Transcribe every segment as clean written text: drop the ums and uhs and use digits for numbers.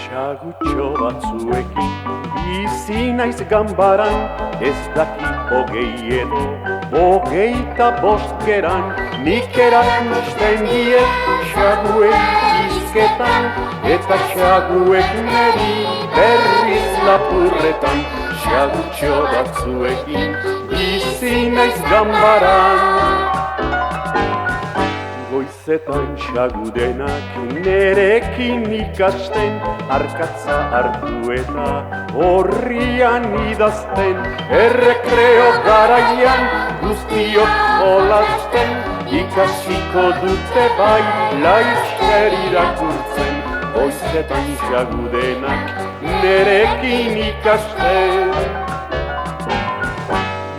Xagutxo batzuekin bizi naiz ganbaran, ez daki hogei edo hogeita bostgeran, nik erakusten diet xaguek izketan, eta xaguek neri berriz lapurretan. Xagutxo batzuekin bizi naiz ganbaran. Goizetan xagudenak nerekin ikasten, arkatza hartu eta horrian idazten, errekreo garaian guztiok jolasten, ikasiko dute bai laizzer irakurtzen. Goizetan xagudenak nerekin ikasten.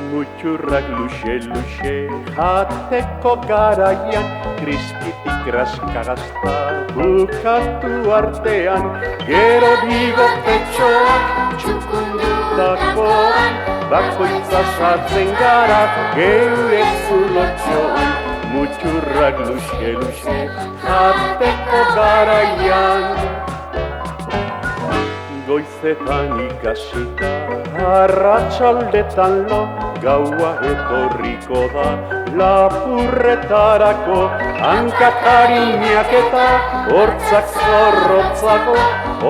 Mutxurrak luxe-luxe jateko garaian, krispitik raskagazta bukatu artean, gero bigotexoak txukundutakoan, bakoitza sartzen gara geure zulotxoan. Mutxurrak luxe-luxe jateko garaian. Goizetan ikasita, arratsaldetan lo, gaua etorriko da lapurretarako, hankatarinak eta hortzak zorrotzako,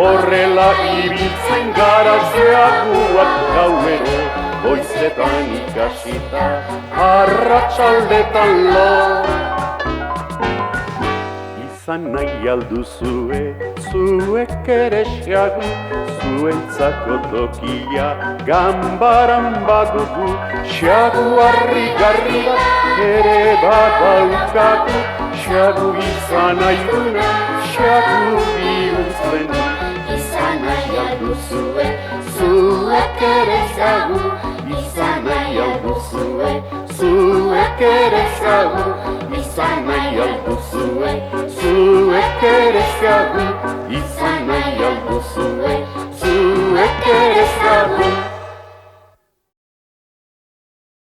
horrela ibiltzen gara xeaguak gauero. Goizetan ikasita, arratsaldetan lo. Izan nahi alduzue, zuek ere xagu, zuentzako tokia ganbaran badugu, xagu harrigarri bat ere badaukagu, xagu izan nahi duna, xagu bihurtzen. Izan nahi alduzue, zuek ere xagu, izan nahi alduzue, zuek ere xagu,